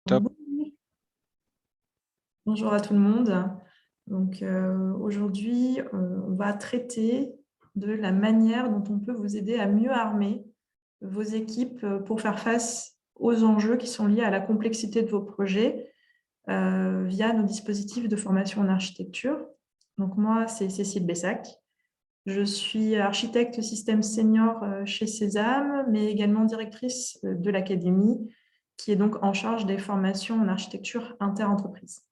Top. Bonjour à tout le monde. Donc, aujourd'hui, on va traiter de la manière dont on peut vous aider à mieux armer vos équipes pour faire face aux enjeux qui sont liés à la complexité de vos projets via nos dispositifs de formation en architecture. Donc, moi, c'est Cécile Bessac. Je suis architecte système senior chez Sésame, mais également directrice de l'académie, qui est donc en charge des formations en architecture inter-entreprise.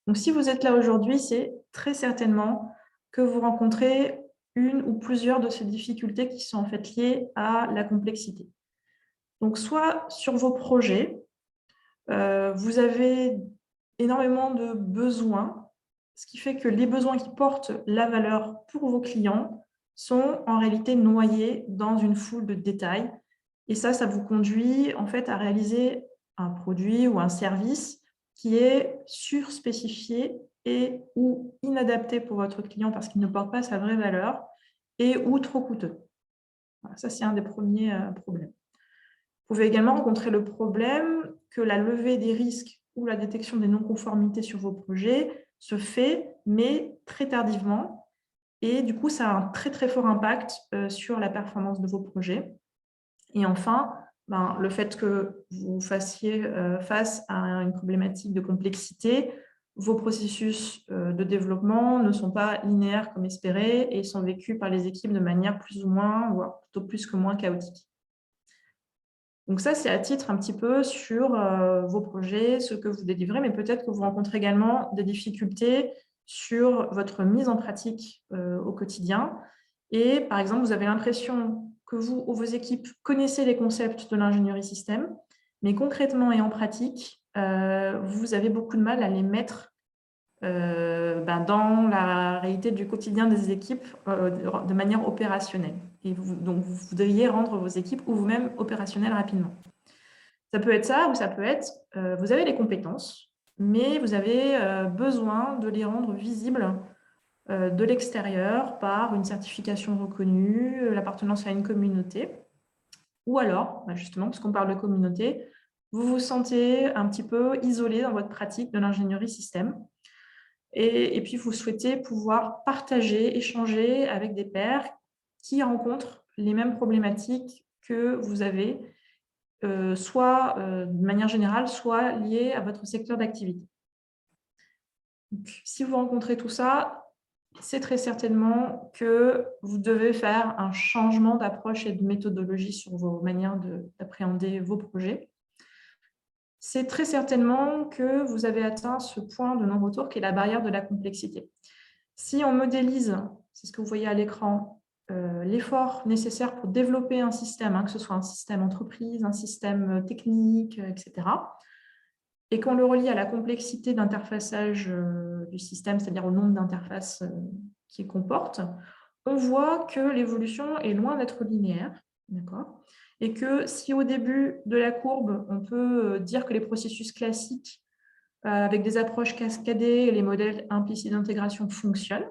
Donc, si vous êtes là aujourd'hui, c'est très certainement que vous rencontrez une ou plusieurs de ces difficultés qui sont en fait liées à la complexité. Donc, soit sur vos projets, vous avez énormément de besoins, ce qui fait que les besoins qui portent la valeur pour vos clients sont en réalité noyés dans une foule de détails. Et ça vous conduit en fait à réaliser un produit ou un service qui est surspécifié et ou inadapté pour votre client parce qu'il ne porte pas sa vraie valeur et ou trop coûteux. Voilà, ça, c'est un des premiers problèmes. Vous pouvez également rencontrer le problème que la levée des risques ou la détection des non-conformités sur vos projets se fait, mais très tardivement. Et du coup, ça a un très, très fort impact sur la performance de vos projets. Et enfin, le fait que vous fassiez face à une problématique de complexité, vos processus de développement ne sont pas linéaires comme espéré et sont vécus par les équipes de manière plus ou moins, voire plutôt plus que moins chaotique. Donc ça, c'est à titre un petit peu sur vos projets, ce que vous délivrez, mais peut-être que vous rencontrez également des difficultés sur votre mise en pratique au quotidien. Et par exemple, vous avez l'impression que vous ou vos équipes connaissez les concepts de l'ingénierie système, mais concrètement et en pratique, vous avez beaucoup de mal à les mettre dans la réalité du quotidien des équipes de manière opérationnelle. Et donc, vous voudriez rendre vos équipes ou vous-même opérationnelles rapidement. Ça peut être ça ou ça peut être, vous avez les compétences, mais vous avez besoin de les rendre visibles de l'extérieur par une certification reconnue, l'appartenance à une communauté. Ou alors, justement, puisqu'on parle de communauté, vous vous sentez un petit peu isolé dans votre pratique de l'ingénierie système. Et puis, vous souhaitez pouvoir partager, échanger avec des pairs qui rencontrent les mêmes problématiques que vous avez, soit de manière générale, soit liées à votre secteur d'activité. Si vous rencontrez tout ça, c'est très certainement que vous devez faire un changement d'approche et de méthodologie sur vos manières d'appréhender vos projets. C'est très certainement que vous avez atteint ce point de non-retour qui est la barrière de la complexité. Si on modélise, c'est ce que vous voyez à l'écran, l'effort nécessaire pour développer un système, que ce soit un système entreprise, un système technique, etc., et qu'on le relie à la complexité d'interfaçage du système, c'est-à-dire au nombre d'interfaces qu'il comporte, on voit que l'évolution est loin d'être linéaire, d'accord ? Et que si au début de la courbe, on peut dire que les processus classiques avec des approches cascadées et les modèles implicites d'intégration fonctionnent,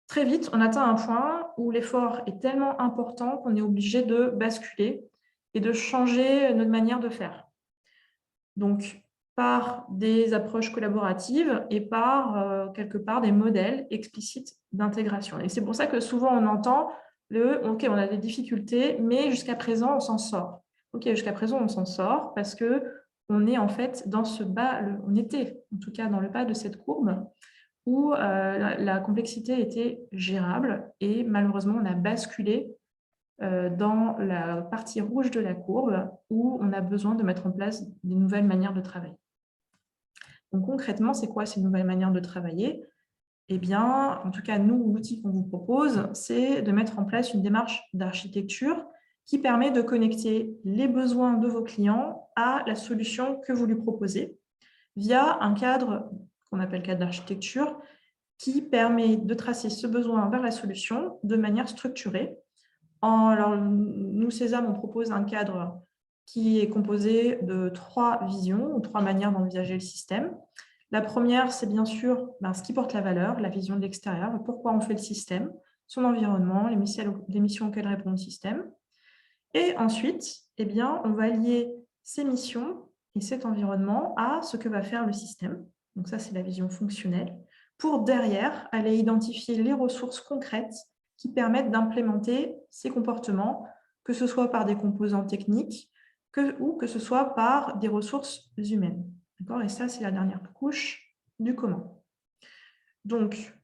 très vite, on atteint un point où l'effort est tellement important qu'on est obligé de basculer et de changer notre manière de faire. Donc, par des approches collaboratives et par, quelque part, des modèles explicites d'intégration. Et c'est pour ça que souvent, on entend OK, on a des difficultés, mais jusqu'à présent, on s'en sort. OK, jusqu'à présent, on s'en sort parce qu'on est en fait dans on était en tout cas dans le bas de cette courbe où la complexité était gérable et malheureusement, on a basculé dans la partie rouge de la courbe où on a besoin de mettre en place des nouvelles manières de travailler. Donc concrètement, c'est quoi ces nouvelles manières de travailler ? Eh bien, en tout cas, nous, l'outil qu'on vous propose, c'est de mettre en place une démarche d'architecture qui permet de connecter les besoins de vos clients à la solution que vous lui proposez via un cadre qu'on appelle cadre d'architecture qui permet de tracer ce besoin vers la solution de manière structurée. Alors, nous, Sésame, on propose un cadre qui est composé de 3 visions ou 3 manières d'envisager le système. La première, c'est bien sûr ce qui porte la valeur, la vision de l'extérieur, pourquoi on fait le système, son environnement, les missions auxquelles répond le système. Et ensuite, on va lier ces missions et cet environnement à ce que va faire le système. Donc ça, c'est la vision fonctionnelle, pour derrière aller identifier les ressources concrètes qui permettent d'implémenter ces comportements, que ce soit par des composants techniques ou que ce soit par des ressources humaines. Et ça, c'est la dernière couche du comment. Donc,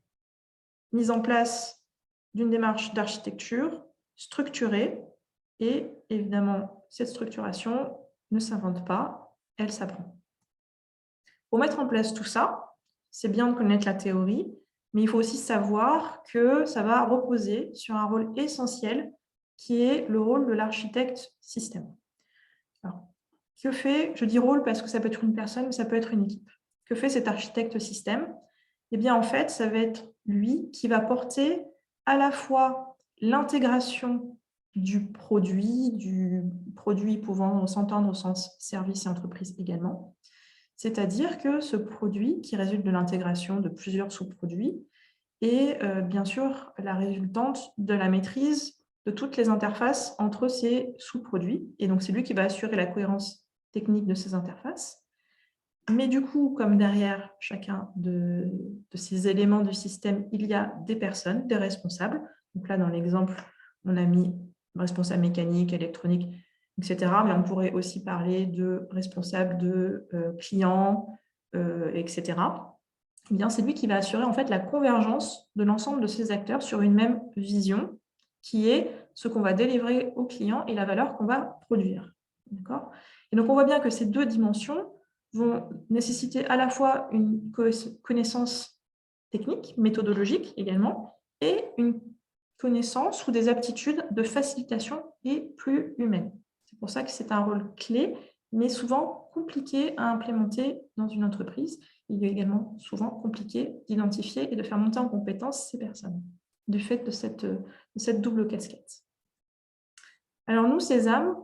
mise en place d'une démarche d'architecture structurée, et évidemment, cette structuration ne s'invente pas, elle s'apprend. Pour mettre en place tout ça, c'est bien de connaître la théorie, mais il faut aussi savoir que ça va reposer sur un rôle essentiel qui est le rôle de l'architecte système. Alors, que fait, je dis rôle parce que ça peut être une personne, mais ça peut être une équipe. Que fait cet architecte système? Eh bien, en fait, ça va être lui qui va porter à la fois l'intégration du produit pouvant s'entendre au sens service et entreprise également. C'est-à-dire que ce produit qui résulte de l'intégration de plusieurs sous-produits est bien sûr la résultante de la maîtrise de toutes les interfaces entre ces sous-produits. Et donc, c'est lui qui va assurer la cohérence technique de ces interfaces. Mais du coup, comme derrière chacun de ces éléments du système, il y a des personnes, des responsables. Donc là, dans l'exemple, on a mis responsable mécanique, électronique, etc. Mais on pourrait aussi parler de responsable de clients, etc. Eh bien, c'est lui qui va assurer en fait la convergence de l'ensemble de ces acteurs sur une même vision, qui est ce qu'on va délivrer au client et la valeur qu'on va produire. D'accord ? Et donc, on voit bien que ces deux dimensions vont nécessiter à la fois une connaissance technique, méthodologique également, et une connaissance ou des aptitudes de facilitation et plus humaines. C'est pour ça que c'est un rôle clé, mais souvent compliqué à implémenter dans une entreprise. Il est également souvent compliqué d'identifier et de faire monter en compétence ces personnes, du fait de cette double casquette. Alors nous, Sésame,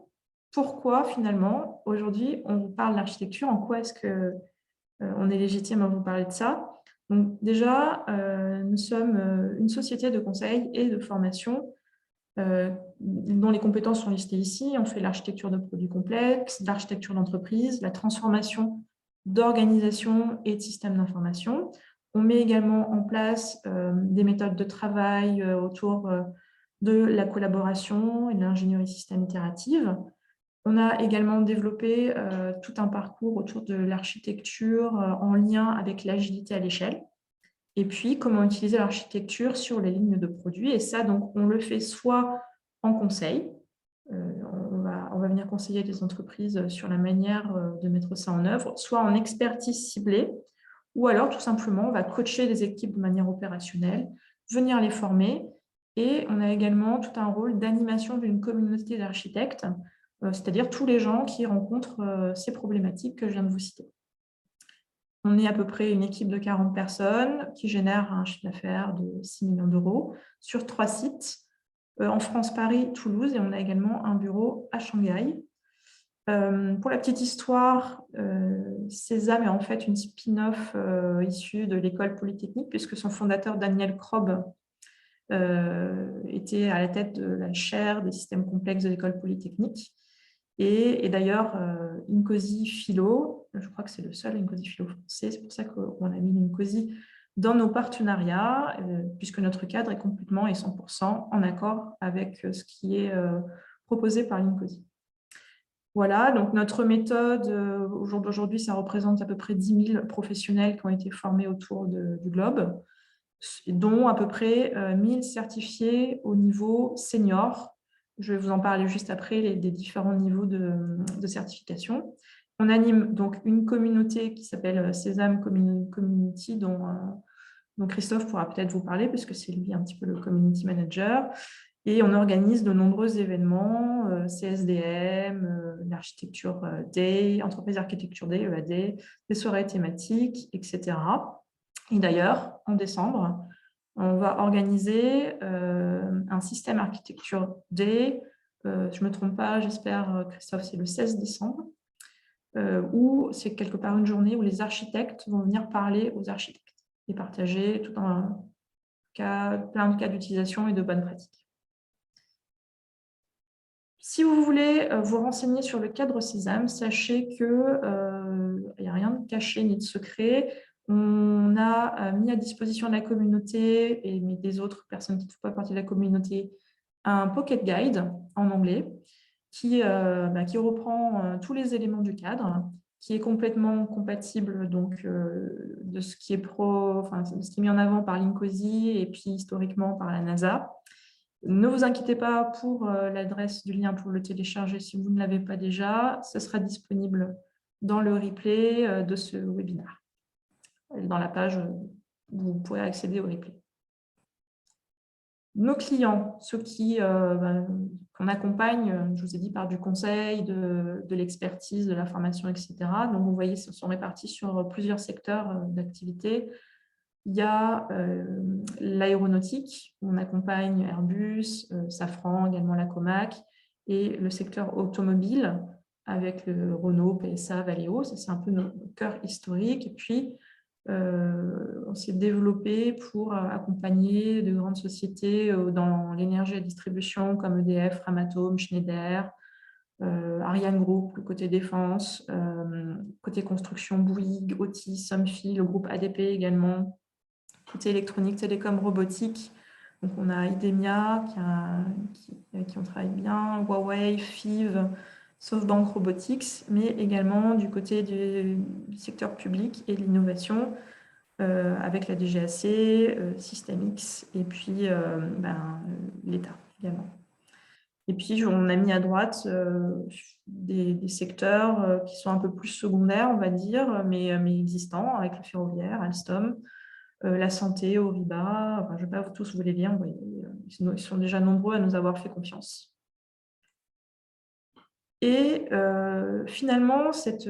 pourquoi finalement, aujourd'hui, on vous parle d'architecture? En quoi est-ce qu'on est légitime à vous parler de ça? Donc déjà, nous sommes une société de conseil et de formation dont les compétences sont listées ici. On fait l'architecture de produits complexes, l'architecture d'entreprise, la transformation d'organisation et de systèmes d'information. On met également en place des méthodes de travail autour de la collaboration et de l'ingénierie système itérative. On a également développé tout un parcours autour de l'architecture en lien avec l'agilité à l'échelle. Et puis, comment utiliser l'architecture sur les lignes de produits. Et ça, donc, on le fait soit en conseil, on va venir conseiller les entreprises sur la manière de mettre ça en œuvre, soit en expertise ciblée, ou alors tout simplement, on va coacher les équipes de manière opérationnelle, venir les former. Et on a également tout un rôle d'animation d'une communauté d'architectes, c'est-à-dire tous les gens qui rencontrent ces problématiques que je viens de vous citer. On est à peu près une équipe de 40 personnes qui génère un chiffre d'affaires de 6 millions d'euros sur 3 sites, en France, Paris, Toulouse, et on a également un bureau à Shanghai. Pour la petite histoire, Sésame est en fait une spin-off issue de l'école polytechnique, puisque son fondateur, Daniel Krob, était à la tête de la chaire des systèmes complexes de l'école polytechnique. Et d'ailleurs, Incosi Philo, je crois que c'est le seul Incosi Philo français, c'est pour ça qu'on a mis Incosi dans nos partenariats, puisque notre cadre est complètement et 100% en accord avec ce qui est proposé par l'Incosi. Voilà, donc notre méthode, au jour d'aujourd'hui, ça représente à peu près 10 000 professionnels qui ont été formés autour du globe, dont à peu près 1000 certifiés au niveau senior. Je vais vous en parler juste après des différents niveaux de certification. On anime donc une communauté qui s'appelle Sésame Community, dont Christophe pourra peut-être vous parler, puisque c'est lui un petit peu le community manager. Et on organise de nombreux événements, CSDM, l'Architecture Day, Entreprise Architecture Day, EAD, des soirées thématiques, etc. Et d'ailleurs, en décembre, on va organiser un système Architecture Day, je ne me trompe pas, j'espère, Christophe, c'est le 16 décembre, où c'est quelque part une journée où les architectes vont venir parler aux architectes et partager tout un plein de cas d'utilisation et de bonnes pratiques. Si vous voulez vous renseigner sur le cadre Sésame, sachez qu'il n'y a rien de caché ni de secret. On a mis à disposition de la communauté et des autres personnes qui ne font pas partie de la communauté un pocket guide en anglais qui reprend tous les éléments du cadre, qui est complètement compatible donc, de ce qui est ce qui est mis en avant par l'INCOSY et puis historiquement par la NASA. Ne vous inquiétez pas pour l'adresse du lien pour le télécharger si vous ne l'avez pas déjà. Ce sera disponible dans le replay de ce webinaire, dans la page où vous pourrez accéder au replay. Nos clients, ceux qu'on accompagne, je vous ai dit, par du conseil, de l'expertise, de la formation, etc. Donc, vous voyez, ce sont répartis sur plusieurs secteurs d'activité. Il y a l'aéronautique, où on accompagne Airbus, Safran, également la Comac, et le secteur automobile, avec le Renault, PSA, Valeo. Ça, c'est un peu nos cœurs historiques. Et puis, on s'est développé pour accompagner de grandes sociétés dans l'énergie et la distribution comme EDF, Framatome, Schneider, Ariane Group, le côté défense, côté construction, Bouygues, Otis, Somfy, le groupe ADP également, côté électronique, télécom, robotique. Donc, on a IDEMIA avec qui on travaille bien, Huawei, FIV, SoftBank Robotics, mais également du côté du secteur public et de l'innovation avec la DGAC, Systemix et puis l'État également. Et puis, on a mis à droite des secteurs qui sont un peu plus secondaires, on va dire, mais existants, avec le ferroviaire, Alstom, la santé, Oriba. Enfin, je ne vais pas tous vous les lire, ils sont déjà nombreux à nous avoir fait confiance. Et finalement, cette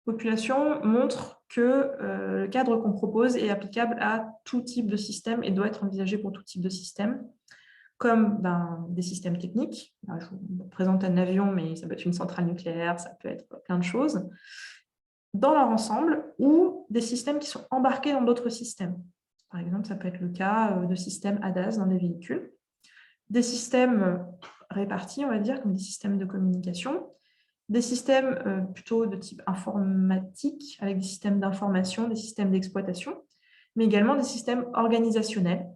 population montre que le cadre qu'on propose est applicable à tout type de système et doit être envisagé pour tout type de système, comme des systèmes techniques. Je vous présente un avion, mais ça peut être une centrale nucléaire, ça peut être plein de choses, dans leur ensemble, ou des systèmes qui sont embarqués dans d'autres systèmes. Par exemple, ça peut être le cas de systèmes ADAS dans des véhicules, des systèmes répartis, on va dire, comme des systèmes de communication, des systèmes plutôt de type informatique, avec des systèmes d'information, des systèmes d'exploitation, mais également des systèmes organisationnels.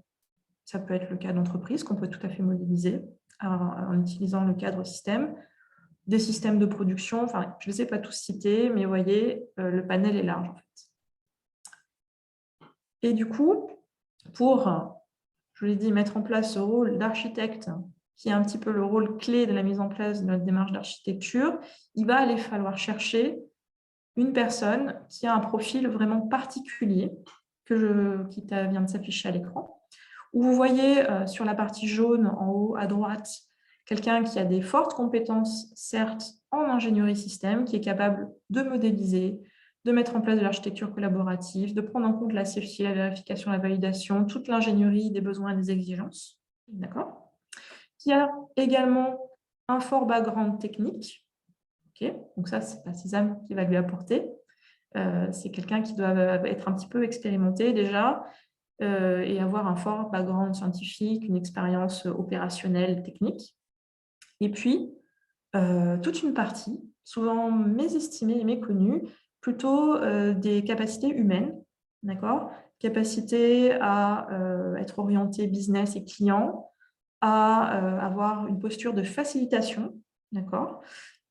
Ça peut être le cas d'entreprise qu'on peut tout à fait modéliser en utilisant le cadre système, des systèmes de production, enfin, je ne les ai pas tous cités, mais vous voyez, le panel est large en fait. Et du coup, pour, je vous l'ai dit, mettre en place ce rôle d'architecte, qui est un petit peu le rôle clé de la mise en place de notre démarche d'architecture, il va aller falloir chercher une personne qui a un profil vraiment particulier, qui vient de s'afficher à l'écran, où vous voyez sur la partie jaune en haut à droite, quelqu'un qui a des fortes compétences, certes, en ingénierie système, qui est capable de modéliser, de mettre en place de l'architecture collaborative, de prendre en compte la safety, la vérification, la validation, toute l'ingénierie des besoins et des exigences, d'accord, qui a également un fort background technique. Okay, donc ça, c'est pas Sésame qui va lui apporter. C'est quelqu'un qui doit être un petit peu expérimenté déjà et avoir un fort background scientifique, une expérience opérationnelle, technique. Et puis, toute une partie, souvent mésestimée et méconnue, plutôt des capacités humaines, d'accord ? Capacité à être orienté business et client, à avoir une posture de facilitation, d'accord ?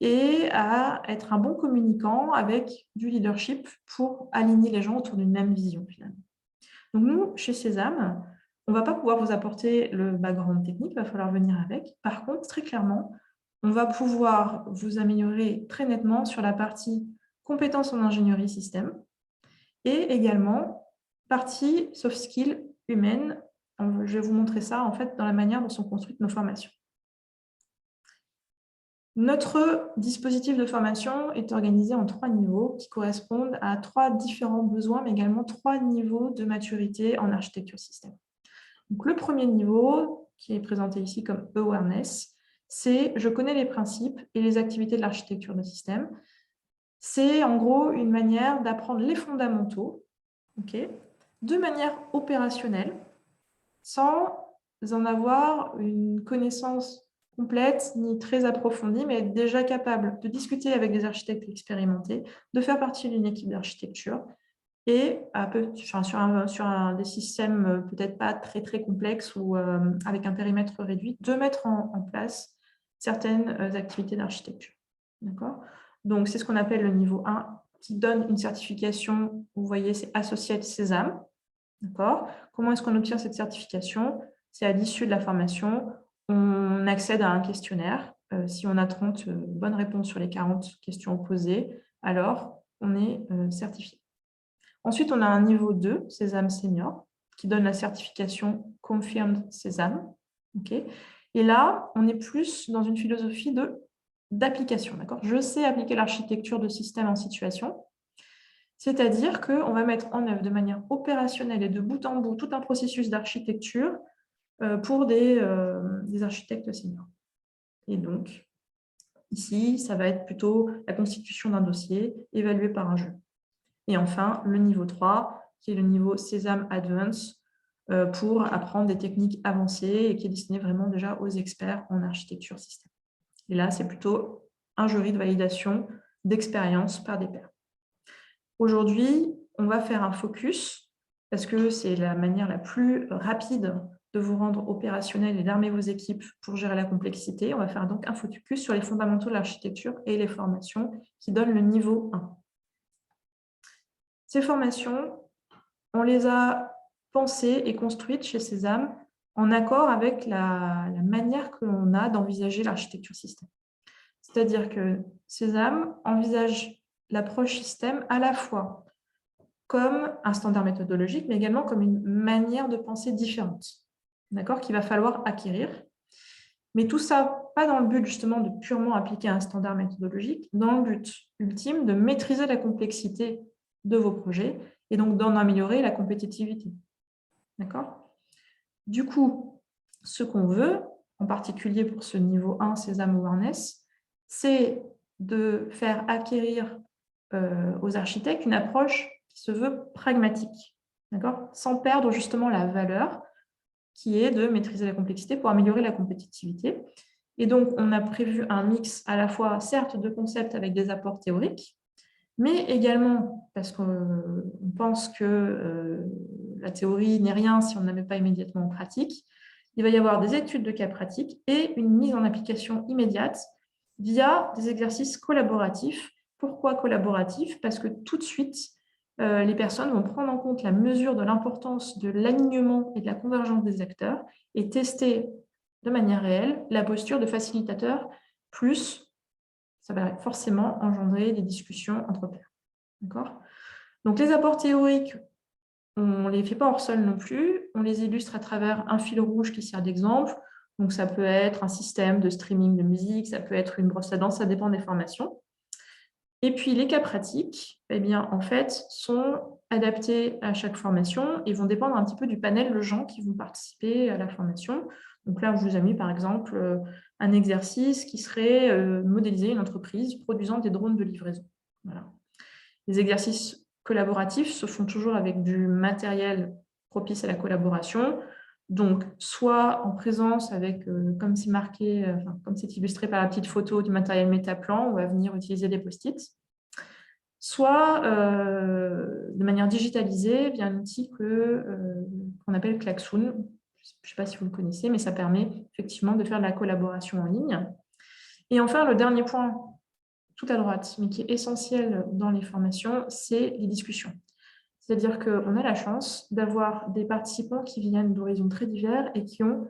Et à être un bon communicant avec du leadership pour aligner les gens autour d'une même vision, finalement. Donc, nous, chez Sésame, on ne va pas pouvoir vous apporter le background technique, il va falloir venir avec. Par contre, très clairement, on va pouvoir vous améliorer très nettement sur la partie compétences en ingénierie système et également partie soft skills humaines. Je vais vous montrer ça en fait dans la manière dont sont construites nos formations. Notre dispositif de formation est organisé en 3 niveaux qui correspondent à 3 différents besoins, mais également 3 niveaux de maturité en architecture système. Donc, le premier niveau, qui est présenté ici comme Awareness, c'est « Je connais les principes et les activités de l'architecture de système ». C'est en gros une manière d'apprendre les fondamentaux de manière opérationnelle, sans en avoir une connaissance complète ni très approfondie, mais être déjà capable de discuter avec des architectes expérimentés, de faire partie d'une équipe d'architecture et sur des systèmes peut-être pas très, très complexes ou avec un périmètre réduit, de mettre en place certaines activités d'architecture. D'accord ? Donc, c'est ce qu'on appelle le niveau 1, qui donne une certification, vous voyez, c'est Associate Sésame. D'accord ? Comment est-ce qu'on obtient cette certification ? C'est à l'issue de la formation, on accède à un questionnaire. Si on a 30 bonnes réponses sur les 40 questions posées, alors on est certifié. Ensuite, on a un niveau 2, Sésame Senior, qui donne la certification Confirmed Sésame. Okay. Et là, on est plus dans une philosophie d'application. Je sais appliquer l'architecture de système en situation, c'est-à-dire qu'on va mettre en œuvre de manière opérationnelle et de bout en bout tout un processus d'architecture pour des architectes seniors. Et donc, ici, ça va être plutôt la constitution d'un dossier évalué par un jury. Et enfin, le niveau 3, qui est le niveau Sésame Advance, pour apprendre des techniques avancées et qui est destiné vraiment déjà aux experts en architecture système. Et là, c'est plutôt un jury de validation d'expérience par des pairs. Aujourd'hui, on va faire un focus, parce que c'est la manière la plus rapide de vous rendre opérationnel et d'armer vos équipes pour gérer la complexité. On va faire donc un focus sur les fondamentaux de l'architecture et les formations qui donnent le niveau 1. Ces formations, on les a pensées et construites chez Sésame en accord avec la manière que l'on a d'envisager l'architecture système. C'est-à-dire que Sésame envisage l'approche système à la fois comme un standard méthodologique, mais également comme une manière de penser différente, qu'il va falloir acquérir. Mais tout ça, pas dans le but justement de purement appliquer un standard méthodologique, dans le but ultime de maîtriser la complexité de vos projets et donc d'en améliorer la compétitivité. D'accord ? Du coup, ce qu'on veut, en particulier pour ce niveau 1 Sésame Awareness, c'est de faire acquérir aux architectes une approche qui se veut pragmatique, sans perdre justement la valeur qui est de maîtriser la complexité pour améliorer la compétitivité. Et donc, on a prévu un mix à la fois, certes, de concepts avec des apports théoriques, mais également, parce qu'on pense que la théorie n'est rien si on ne la met pas immédiatement en pratique, il va y avoir des études de cas pratiques et une mise en application immédiate via des exercices collaboratifs. Pourquoi collaboratifs ? Parce que tout de suite, les personnes vont prendre en compte la mesure de l'importance de l'alignement et de la convergence des acteurs et tester de manière réelle la posture de facilitateur, plus ça va forcément engendrer des discussions entre pairs. D'accord ? Donc, les apports théoriques, on ne les fait pas hors sol non plus, on les illustre à travers un fil rouge qui sert d'exemple. Donc, ça peut être un système de streaming de musique, ça peut être une brosse à dents, ça dépend des formations. Et puis, les cas pratiques, en fait, sont adaptés à chaque formation et vont dépendre un petit peu du panel de gens qui vont participer à la formation. Donc là, je vous ai mis, par exemple, un exercice qui serait modéliser une entreprise produisant des drones de livraison. Voilà. Les exercices collaboratifs se font toujours avec du matériel propice à la collaboration. Donc, soit en présence avec, comme c'est marqué, comme c'est illustré par la petite photo du matériel Métaplan, on va venir utiliser des post-it, soit de manière digitalisée via un outil qu'on appelle Klaxoon. Je ne sais pas si vous le connaissez, mais ça permet effectivement de faire de la collaboration en ligne. Et enfin, le dernier point, tout à droite, mais qui est essentiel dans les formations, c'est les discussions. C'est-à-dire qu'on a la chance d'avoir des participants qui viennent d'horizons très divers et qui ont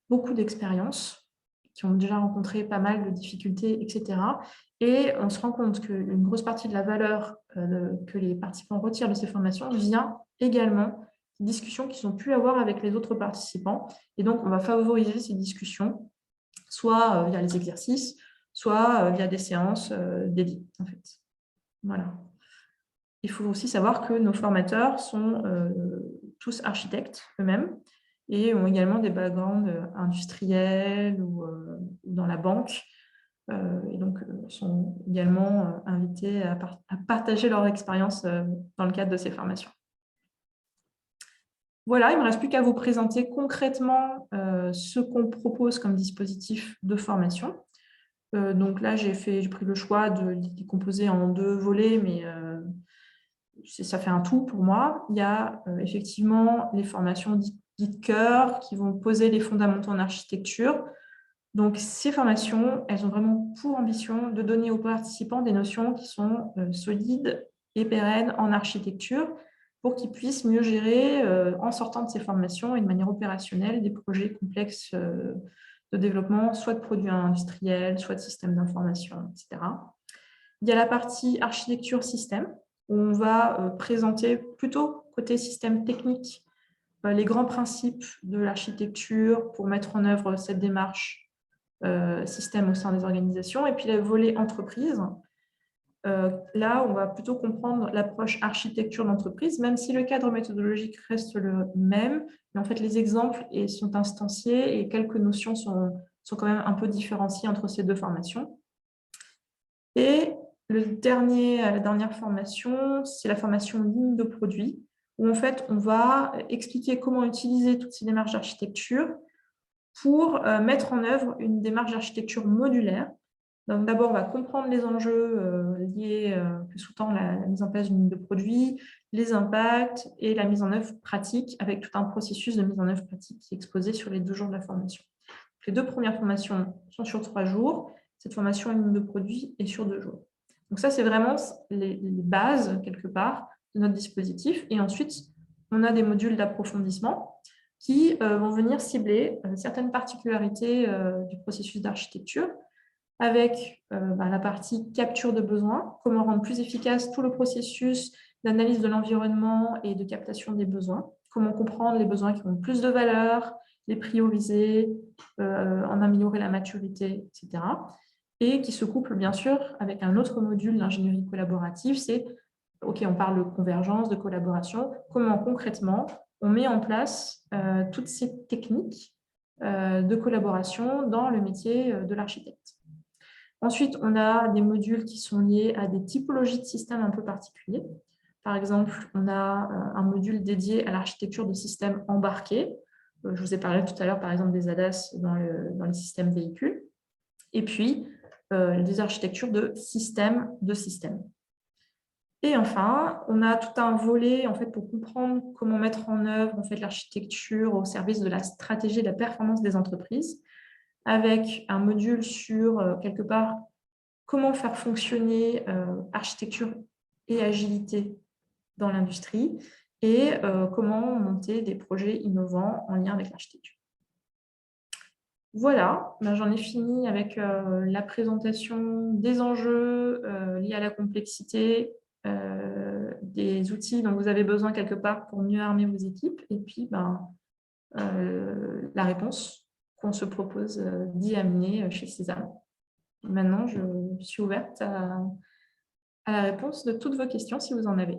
beaucoup d'expérience, qui ont déjà rencontré pas mal de difficultés, etc. Et on se rend compte qu'une grosse partie de la valeur que les participants retirent de ces formations vient également des discussions qu'ils ont pu avoir avec les autres participants. Et donc, on va favoriser ces discussions, soit via les exercices, soit via des séances dédiées, en fait. Voilà. Il faut aussi savoir que nos formateurs sont tous architectes eux-mêmes et ont également des backgrounds industriels ou dans la banque. Et donc, sont également invités à partager leur expérience dans le cadre de ces formations. Voilà, il ne me reste plus qu'à vous présenter concrètement ce qu'on propose comme dispositif de formation. Donc là, j'ai pris le choix de les décomposer en 2 volets, mais ça fait un tout pour moi. Il y a effectivement les formations dites cœur qui vont poser les fondamentaux en architecture. Donc, ces formations, elles ont vraiment pour ambition de donner aux participants des notions qui sont solides et pérennes en architecture pour qu'ils puissent mieux gérer, en sortant de ces formations et de manière opérationnelle, des projets complexes de développement, soit de produits industriels, soit de systèmes d'information, etc. Il y a la partie architecture-système, où on va présenter plutôt côté système technique les grands principes de l'architecture pour mettre en œuvre cette démarche système au sein des organisations. Et puis le volet entreprise, là, on va plutôt comprendre l'approche architecture d'entreprise, même si le cadre méthodologique reste le même, mais en fait, les exemples sont instanciés et quelques notions sont quand même un peu différenciées entre ces 2 formations. Et la dernière formation, c'est la formation ligne de produit, où en fait, on va expliquer comment utiliser toutes ces démarches d'architecture pour mettre en œuvre une démarche d'architecture modulaire. Donc d'abord, on va comprendre les enjeux liés que sous-tend la mise en place d'une ligne de produit, les impacts et la mise en œuvre pratique avec tout un processus de mise en œuvre pratique qui est exposé sur les 2 jours de la formation. Les 2 premières formations sont sur 3 jours. Cette formation en ligne de produit est sur 2 jours. Donc ça, c'est vraiment les bases, quelque part, de notre dispositif. Et ensuite, on a des modules d'approfondissement qui vont venir cibler certaines particularités du processus d'architecture avec la partie capture de besoins, comment rendre plus efficace tout le processus d'analyse de l'environnement et de captation des besoins, comment comprendre les besoins qui ont plus de valeur, les prioriser, en améliorer la maturité, etc. Et qui se couple bien sûr avec un autre module d'ingénierie collaborative, c'est, OK, on parle de convergence, de collaboration, comment concrètement on met en place toutes ces techniques de collaboration dans le métier de l'architecte. Ensuite, on a des modules qui sont liés à des typologies de systèmes un peu particuliers. Par exemple, on a un module dédié à l'architecture de systèmes embarqués. Je vous ai parlé tout à l'heure, par exemple, des ADAS dans les systèmes véhicules. Et puis, des architectures de systèmes de systèmes. Et enfin, on a tout un volet en fait, pour comprendre comment mettre en œuvre en fait, l'architecture au service de la stratégie et de la performance des entreprises, avec un module sur, quelque part, comment faire fonctionner architecture et agilité dans l'industrie et comment monter des projets innovants en lien avec l'architecture. Voilà, j'en ai fini avec la présentation des enjeux liés à la complexité, des outils dont vous avez besoin quelque part pour mieux armer vos équipes et puis la réponse qu'on se propose d'y amener chez Sésame. Maintenant, je suis ouverte à la réponse de toutes vos questions si vous en avez.